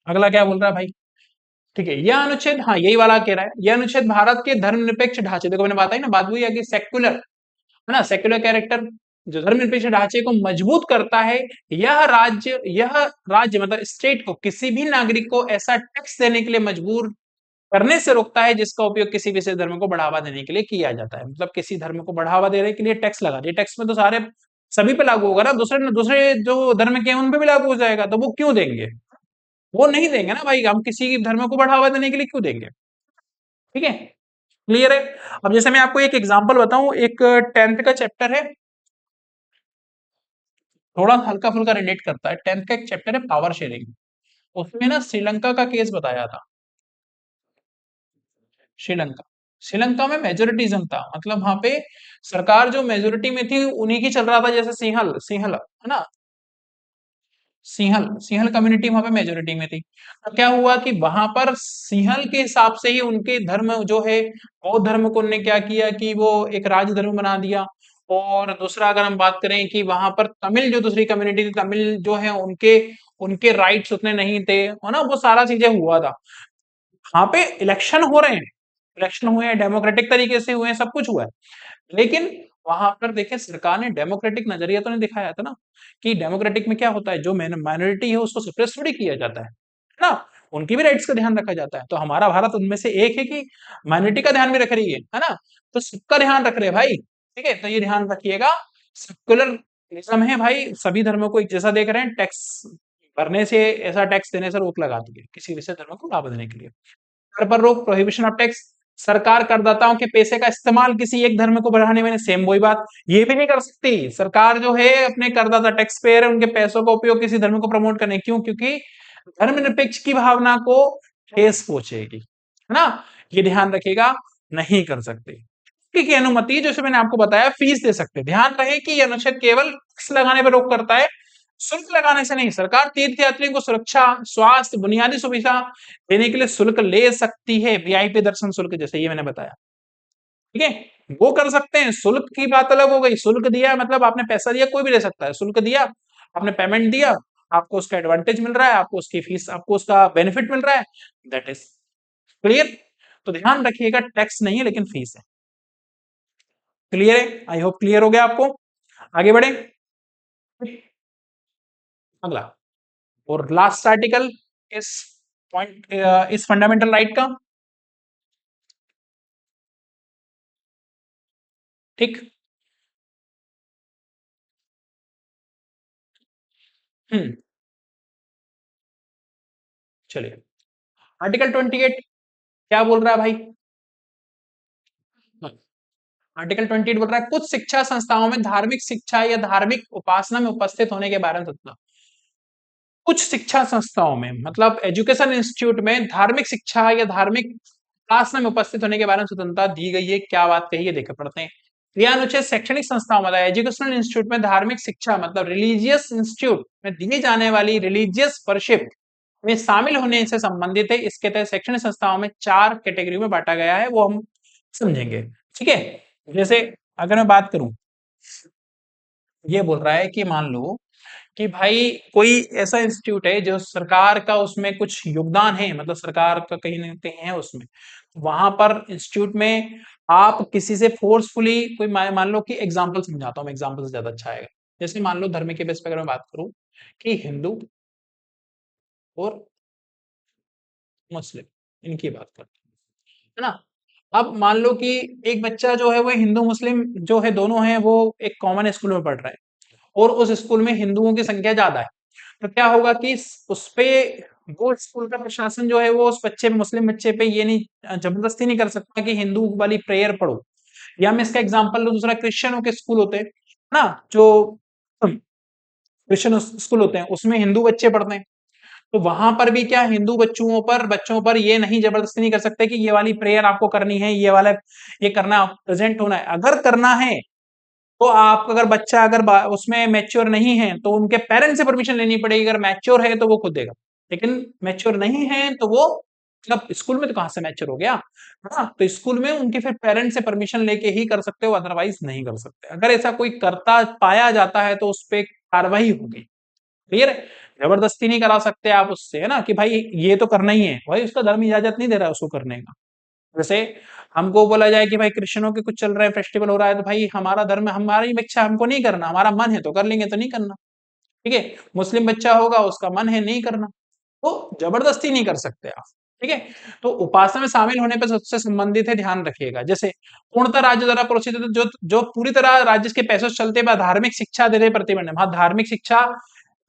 [SPEAKER 1] अगला क्या बोल रहा है भाई? ठीक है, यह अनुच्छेद, हाँ यही वाला कह रहा है, यह अनुच्छेद भारत के धर्मनिरपेक्ष ढांचे, देखो मैंने बताया ना, बात हुई है कि सेक्युलर, है ना, सेक्युलर कैरेक्टर जो धर्मनिरपेक्ष ढांचे को मजबूत करता है। यह राज्य मतलब स्टेट को किसी भी नागरिक को ऐसा टैक्स देने के लिए मजबूर करने से रोकता है जिसका उपयोग किसी विशेष धर्म को बढ़ावा देने के लिए किया जाता है। मतलब किसी धर्म को बढ़ावा देने के लिए टैक्स लगा दिया, टैक्स में तो सारे सभी पे लागू होगा ना, दूसरे दूसरे जो धर्म के हैं उन पे भी लागू हो जाएगा, तो वो क्यों देंगे? वो नहीं देंगे ना भाई, हम किसी धर्म को बढ़ावा देने के लिए क्यों देंगे? ठीक है, क्लियर है? अब जैसे मैं आपको एक एग्जांपल बताऊं, एक 10th का चैप्टर है, थोड़ा हल्का फुल्का रिलेट करता है। 10th का एक चैप्टर है पावर शेयरिंग, उसमें ना श्रीलंका का केस बताया था। श्रीलंका, श्रीलंका में मेजोरिटिज्म था, मतलब वहां पे सरकार जो मेजोरिटी में थी उन्हीं की चल रहा था, जैसे सिंहल सिंहल है ना, सिंहल सिंहल कम्युनिटी वहां पे मेजोरिटी में थी। तो क्या हुआ कि वहां पर सिंहल के हिसाब से ही उनके धर्म जो है, बौद्ध धर्म को उन्होंने क्या किया कि वो एक राज धर्म बना दिया। और दूसरा अगर हम बात करें कि वहां पर तमिल जो दूसरी कम्युनिटी थी, तमिल जो है उनके उनके राइट्स उतने नहीं थे, है ना, वो सारा चीजें हुआ था। वहां पे इलेक्शन हो रहे हैं, इलेक्शन हुए हैं, डेमोक्रेटिक तरीके से हुए हैं, सब कुछ हुआ है। लेकिन वहां पर देखें, सरकार ने डेमोक्रेटिक नजरिया तो नहीं दिखाया था ना, कि डेमोक्रेटिक में क्या होता है, जो माइनॉरिटी है उसको सप्रेस थोड़ी किया जाता है ना, उनकी भी राइट्स का ध्यान रखा जाता है। तो हमारा भारत उनमें से एक है कि माइनॉरिटी का ध्यान भी रख रही है ना, तो सबका ध्यान रख रहे हैं भाई। ठीक है, तो ये ध्यान रखिएगा, सेक्युलरिज्म है भाई, सभी धर्मों को एक जैसा देख रहे हैं, टैक्स भरने से, ऐसा टैक्स देने से रोक लगा दी है किसी विशेष धर्म को बढ़ावा देने के लिए। कर पर रोक, प्रोहिबिशन ऑफ टैक्स, सरकार करदाताओं के पैसे का इस्तेमाल किसी एक धर्म को बढ़ाने में, सेम वही बात, ये भी नहीं कर सकती सरकार जो है, अपने करदाता टैक्स पेयर है उनके पैसों का उपयोग किसी धर्म को प्रमोट करने, क्यों? क्योंकि धर्मनिरपेक्ष की भावना को ठेस पहुंचेगी, है ना, ये ध्यान रखिएगा, नहीं कर सकते। की अनुमति, जैसे मैंने आपको बताया, फीस दे सकते, ध्यान रहे कि यह अनुच्छेद केवल टैक्स लगाने पर रोक करता है, शुल्क लगाने से नहीं। सरकार तीर्थ यात्रियों को सुरक्षा, स्वास्थ्य, बुनियादी सुविधा देने के लिए शुल्क ले सकती है, वीआईपी दर्शन शुल्क, जैसे ये मैंने बताया। ठीक है, वो कर सकते हैं। शुल्क की बात अलग हो गई, शुल्क दिया मतलब आपने पैसा दिया, कोई भी ले सकता है, शुल्क दिया, आपने पेमेंट दिया, आपको उसका एडवांटेज मिल रहा है, आपको उसकी फीस, आपको उसका बेनिफिट मिल रहा है, दैट इज क्लियर। तो ध्यान रखिएगा, टैक्स नहीं है लेकिन फीस है। क्लियर है? आई होप क्लियर हो गया आपको। आगे बढ़े, अगला और लास्ट आर्टिकल इस पॉइंट, इस फंडामेंटल राइट का। ठीक, हम्म, चलिए, आर्टिकल 28 क्या बोल रहा है भाई? आर्टिकल 28 बोल रहा है, कुछ शिक्षा संस्थाओं में धार्मिक शिक्षा या धार्मिक उपासना में उपस्थित होने के बारे में सूचना। कुछ शिक्षा संस्थाओं में मतलब एजुकेशन इंस्टीट्यूट में धार्मिक शिक्षा या धार्मिक उपासना में उपस्थित होने के बारे में स्वतंत्रता दी गई है, क्या बात कही है, देखकर पढ़ते हैं। यह अनुच्छेद शैक्षणिक संस्थाओं मतलब एजुकेशनल इंस्टीट्यूट में धार्मिक शिक्षा मतलब रिलीजियस इंस्टीट्यूट में दी जाने वाली रिलीजियस वर्शिप में शामिल होने से संबंधित है। इसके तहत शैक्षणिक संस्थाओं में 4 कैटेगरी में बांटा गया है, वो हम समझेंगे। ठीक है, जैसे अगर मैं बात करूं, ये बोल रहा है कि मान लो कि भाई कोई ऐसा इंस्टीट्यूट है जो सरकार का उसमें कुछ योगदान है, मतलब सरकार का कहीं ना कहीं है उसमें, वहां पर इंस्टीट्यूट में आप किसी से फोर्सफुली कोई, मान लो कि एग्जाम्पल समझाता हूँ मैं, एग्जाम्पल से ज्यादा अच्छा आएगा। जैसे मान लो धर्म के बेस पर अगर मैं बात करूं कि हिंदू और मुस्लिम, इनकी बात करते हैं, है ना। अब मान लो कि एक बच्चा जो है वो हिंदू मुस्लिम जो है दोनों है, वो एक कॉमन स्कूल में पढ़ रहा है, और उस स्कूल में हिंदुओं की संख्या ज्यादा है। तो क्या होगा कि उस पे वो स्कूल का प्रशासन जो है वो उस बच्चे, मुस्लिम बच्चे पे ये नहीं, जबरदस्ती नहीं कर सकता कि हिंदू वाली प्रेयर पढ़ो। या मैं इसका एग्जांपल लूं, दूसरा क्रिश्चियनों के स्कूल होते हैं ना, जो क्रिश्चियन स्कूल होते हैं उसमें हिंदू बच्चे पढ़ते हैं, तो वहां पर भी क्या हिंदू बच्चों पर ये नहीं जबरदस्ती नहीं कर सकते कि ये वाली प्रेयर आपको करनी है, ये वाला ये करना, प्रेजेंट होना है। अगर करना है तो आप, अगर बच्चा अगर उसमें मैच्योर नहीं है तो उनके पेरेंट्स से परमिशन लेनी पड़ेगी। अगर मैच्योर है तो वो खुद देगा, लेकिन मैच्योर नहीं है तो वो, मतलब स्कूल में तो कहाँ से मैच्योर हो गया, हाँ, तो स्कूल में उनके फिर पेरेंट्स से परमिशन लेके ही कर सकते हो, अदरवाइज नहीं कर सकते। अगर ऐसा कोई करता पाया जाता है तो उस पर कार्रवाई होगी। क्लियर है? जबरदस्ती नहीं करा सकते आप उससे, है ना, कि भाई ये तो करना ही है, भाई उसका धर्म इजाजत नहीं दे रहा है उसको करने का। जैसे हमको बोला जाए कि भाई क्रिश्चियनों के कुछ चल रहा है, फेस्टिवल हो रहा है, तो भाई हमारा धर्म, हमारी इच्छा, हमको नहीं करना, हमारा मन है तो कर लेंगे, तो नहीं करना। ठीक है? मुस्लिम बच्चा होगा, उसका मन है नहीं करना, तो जबरदस्ती नहीं कर सकते आप। ठीक है? तो उपासना में शामिल होने पर सबसे संबंधित है, ध्यान रखिएगा। जैसे पूर्णतः राज्य द्वारा प्रोत्साहित, जो जो पूरी तरह राज्य के पैसों से चलते हैं, धार्मिक शिक्षा देने प्रतिबंध है। वहां धार्मिक शिक्षा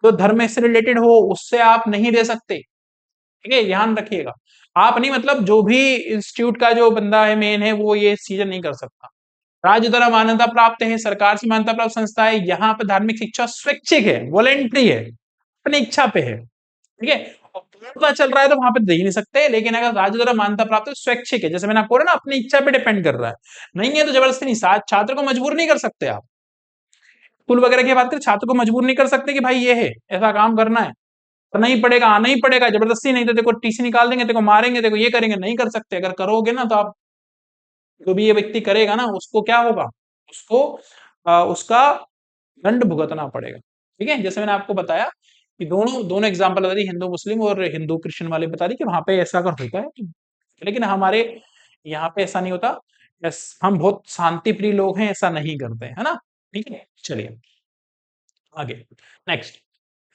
[SPEAKER 1] जो धर्म से रिलेटेड हो उससे आप नहीं दे सकते। ठीक है, ध्यान रखिएगा। आप नहीं, मतलब जो भी इंस्टीट्यूट का जो बंदा है मेन है, वो ये चीजें नहीं कर सकता। राज्य द्वारा मान्यता प्राप्त है, सरकार से मान्यता प्राप्त संस्था है, यहाँ पे धार्मिक शिक्षा स्वैच्छिक है, वॉलेंट्री है, अपनी इच्छा पे है। ठीक है? और पूर्णतः चल रहा है तो वहां पे दे ही नहीं सकते, लेकिन अगर राज्य द्वारा मान्यता प्राप्त है, स्वैच्छिक है, जैसे मैंने आपको बोला ना, अपनी इच्छा पे डिपेंड कर रहा है। नहीं है तो जबरदस्ती नहीं, छात्र को मजबूर नहीं कर सकते आप। स्कूल वगैरह की बात करें, छात्र को मजबूर नहीं कर सकते कि भाई ये है, ऐसा काम करना है, करना ही पड़ेगा, आना ही पड़ेगा, जबरदस्ती नहीं तो देखो टीसी निकाल देंगे, देखो मारेंगे, देखो ये करेंगे, नहीं कर सकते। अगर करोगे ना तो आप, जो भी ये व्यक्ति करेगा ना उसको क्या होगा, उसको उसका दंड भुगतना पड़ेगा। ठीक है? जैसे मैंने आपको बताया कि दोनों दोनों एग्जांपल बता दी, हिंदू मुस्लिम और हिंदू क्रिश्चियन वाले बता दी कि वहां पे ऐसा अगर होता है तो। लेकिन हमारे यहाँ पे ऐसा नहीं होता। हम बहुत शांति प्रिय लोग हैं, ऐसा नहीं करते, है ना? ठीक है, चलिए आगे। नेक्स्ट,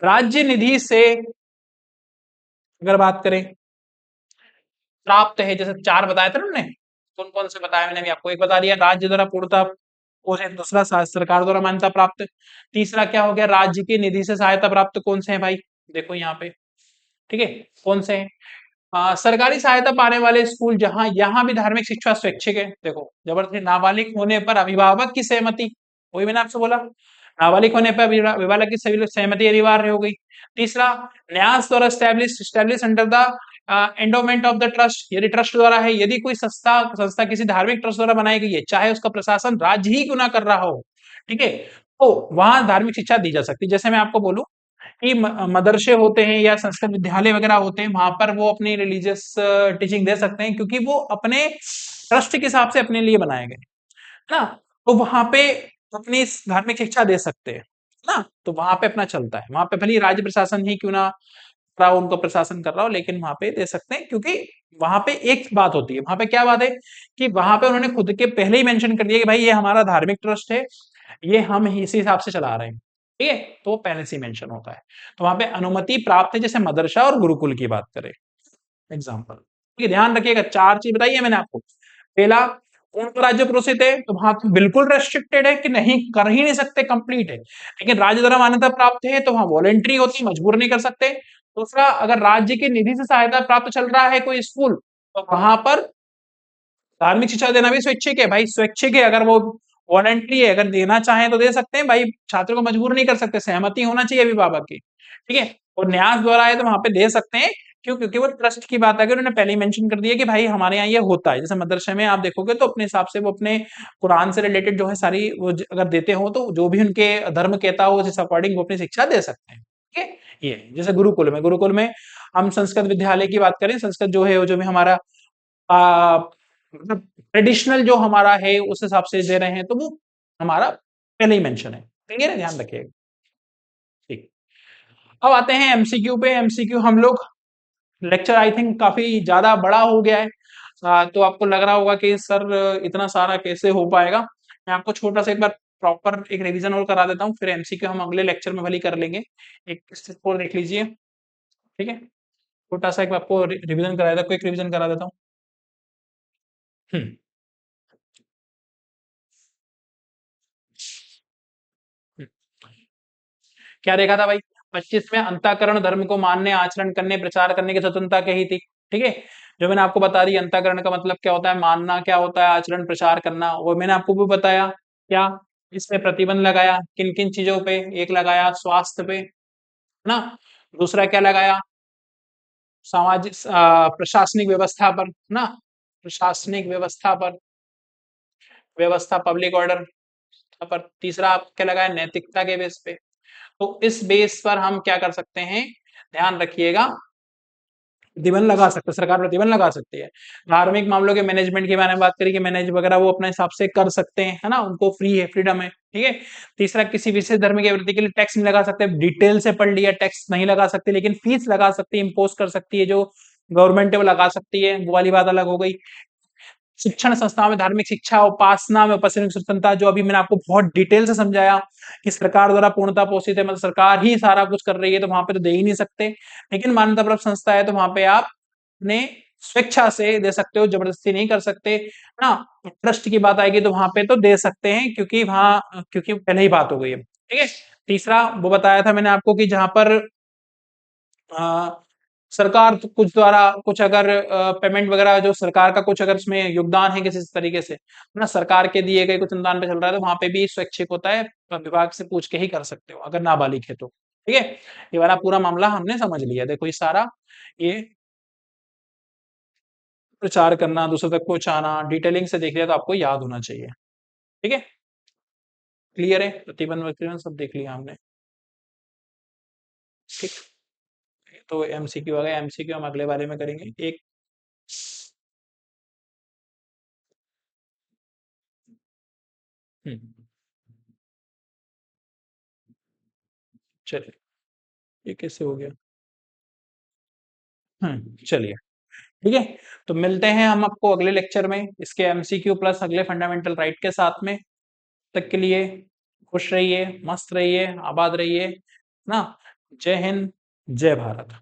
[SPEAKER 1] राज्य निधि से अगर बात करें, प्राप्त है, जैसे चार बताए थे ना हमने, कौन कौन से बताया मैंने, भी आपको एक बता दिया, राज्य द्वारा पूर्णतः पोषित, दूसरा सरकार द्वारा मान्यता प्राप्त, तीसरा क्या हो गया, राज्य की निधि से सहायता प्राप्त। कौन से हैं भाई, देखो यहाँ पे। ठीक है, कौन से हैं? सरकारी सहायता पाने वाले स्कूल, जहां यहाँ भी धार्मिक शिक्षा स्वैच्छिक है, देखो जबरदस्ती, नाबालिग होने पर अभिभावक की सहमति, वही मैंने आपसे बोला, नाबालिग होने पर अभिभावक की सभी सहमति अनिवार्य हो गई। तीसरा, न्यास द्वारा establish under the endowment of the trust, यदि ट्रस्ट द्वारा है, यदि कोई संस्था संस्था किसी धार्मिक ट्रस्ट द्वारा बनाई गई है, चाहे उसका प्रशासन राज्य ही क्यों ना कर रहा हो, ठीक है, तो वहां धार्मिक शिक्षा दी जा सकती है। जैसे मैं आपको बोलूं कि मदरसे होते हैं या संस्कृत विद्यालय वगैरह होते हैं, वहां पर वो अपनी रिलीजियस टीचिंग दे सकते हैं, क्योंकि वो अपने ट्रस्ट के हिसाब से अपने लिए बनाए गए, है ना? तो वहां पे अपनी धार्मिक शिक्षा दे सकते हैं, है ना? तो वहां पे अपना चलता है, वहां पे भले ही राज्य प्रशासन ही क्यों ना रहा हो, उनको प्रशासन कर रहा हो, लेकिन वहां पे दे सकते हैं, क्योंकि वहां पे एक बात होती है, वहां पे क्या बात है कि वहां पे उन्होंने खुद के पहले ही मेंशन कर दिया कि भाई ये हमारा धार्मिक ट्रस्ट है, ये हम इसी हिसाब से चला रहे हैं। ठीक है, तो वो पहले से मेंशन होता है, तो वहां पे अनुमति प्राप्त है, जैसे मदरसा और गुरुकुल की बात करें, एग्जाम्पल। ठीक है, ध्यान रखिएगा, चार चीज बताइए मैंने आपको। पहला, कौन सा राज्य प्रोसित है, तो वहां तो बिल्कुल रेस्ट्रिक्टेड है कि नहीं, कर ही नहीं सकते, कंप्लीट है। लेकिन राज्य द्वारा मान्यता प्राप्त है तो वहां वॉलेंट्री होती, मजबूर नहीं कर सकते। दूसरा, अगर राज्य की निधि से सहायता प्राप्त चल रहा है कोई स्कूल, तो वहां पर धार्मिक शिक्षा देना भी स्वैच्छिक है भाई, स्वैच्छिक है, अगर वो वॉलंटरी है, अगर देना चाहें तो दे सकते हैं भाई, छात्र को मजबूर नहीं कर सकते, सहमति होना चाहिए अभिभावक की। ठीक है, और न्यास द्वारा है तो वहां पे दे सकते हैं। क्यों? क्योंकि वो ट्रस्ट की बात है, उन्होंने पहले ही मेंशन कर दिया कि भाई हमारे यहाँ ये होता है। जैसे मदरसे में आप देखोगे तो अपने हिसाब से वो अपने कुरान से रिलेटेड जो है सारी वो अगर देते हो तो जो भी उनके धर्म कहता हो जिस अकॉर्डिंग वो अपनी शिक्षा दे सकते हैं। ठीक है, ये जैसे गुरुकुल में हम संस्कृत विद्यालय की बात करें, संस्कृत जो है वो जो भी हमारा मतलब ट्रेडिशनल जो हमारा है उस हिसाब से दे रहे हैं, तो वो हमारा पहले ही मेंशन है। ठीक है ना, ध्यान रखिएगा। ठीक, अब आते हैं एमसीक्यू पे। एमसीक्यू हम लोग, लेक्चर आई थिंक काफी ज्यादा बड़ा हो गया है, तो आपको लग रहा होगा कि सर इतना सारा कैसे हो पाएगा। मैं आपको छोटा सा एक बार प्रॉपर एक रिवीजन और करा देता हूँ, फिर एमसीक्यू हम अगले लेक्चर में भली कर लेंगे। एक स्टेप और देख लीजिए। ठीक है, छोटा सा एक आपको रिवीजन करा देता हूँ, क्विक रिवीजन करा देता हूँ। हम्म, हम्म। क्या देखा था भाई, 25 में अंतःकरण धर्म को मानने, आचरण करने, प्रचार करने की स्वतंत्रता कही थी। ठीक है, जो मैंने आपको बता दी, अंतःकरण का मतलब क्या होता है, मानना क्या होता है, आचरण प्रचार करना, वो मैंने आपको भी बताया। क्या इसमें प्रतिबंध लगाया, किन किन चीजों पे, एक लगाया स्वास्थ्य पे, है ना, दूसरा क्या लगाया, सामाजिक प्रशासनिक व्यवस्था पर ना, प्रशासनिक व्यवस्था पर, व्यवस्था पब्लिक ऑर्डर पर। तीसरा आप क्या लगा है, नैतिकता के बेस पे। तो इस बेस पर हम क्या कर सकते हैं, ध्यान रखिएगा, प्रतिबंध लगा सकते हैं, सरकार प्रतिबंध लगा सकती है। धार्मिक मामलों के मैनेजमेंट के बारे में बात करें कि मैनेज वगैरह वो अपने हिसाब से कर सकते हैं, है ना, उनको फ्री है, फ्रीडम है, ठीक है। तीसरा, किसी विशेष धर्म के प्रति के लिए टैक्स नहीं लगा सकते, डिटेल से पढ़ लिया, टैक्स नहीं लगा सकते, लेकिन फीस लगा सकती है, इम्पोज कर सकती है, जो गवर्नमेंट है वो लगा सकती है, वो वाली बात अलग हो गई। शिक्षण संस्थाओं में धार्मिक शिक्षा, उपासना में उपस्थित स्वतंत्रता, जो अभी मैंने आपको बहुत डिटेल से समझाया कि सरकार द्वारा पूर्णता पोषित है, मतलब सरकार ही सारा कुछ कर रही है, तो वहां पे तो दे ही नहीं सकते। लेकिन मान्यता प्राप्त संस्था है तो वहां पे आप अपने स्वेच्छा से दे सकते हो, जबरदस्ती नहीं कर सकते ना। ट्रस्ट की बात आएगी तो वहां पे तो दे सकते हैं, क्योंकि वहां, क्योंकि पहले ही बात हो गई है, ठीक है। तीसरा वो बताया था मैंने आपको कि जहां पर सरकार तो कुछ द्वारा कुछ अगर पेमेंट वगैरह, जो सरकार का कुछ अगर उसमें योगदान है किसी तरीके से ना, सरकार के दिए गए कुछ अनुदान पे चल रहा है, तो वहां पे भी स्वैच्छिक होता है, विभाग से पूछ के ही कर सकते हो अगर नाबालिग है तो, ठीक है। ये वाला पूरा मामला हमने समझ लिया, देखो ये सारा, ये प्रचार करना, दूसरों तक पहुंचाना, डिटेलिंग से देख लिया तो आपको याद होना चाहिए, ठीक है। क्लियर है, प्रतिबंध प्रतिबंध सब देख लिया हमने, ठीक। तो एमसीक्यू आ गया, एमसीक्यू हम अगले बारे में करेंगे एक। हम्म, चलिए, ये कैसे हो गया। चलिए, ठीक है। तो मिलते हैं हम आपको अगले लेक्चर में, इसके एमसीक्यू प्लस अगले फंडामेंटल राइट के साथ में। तक के लिए खुश रहिए, मस्त रहिए, आबाद रहिए ना। जय हिंद, जय भारत।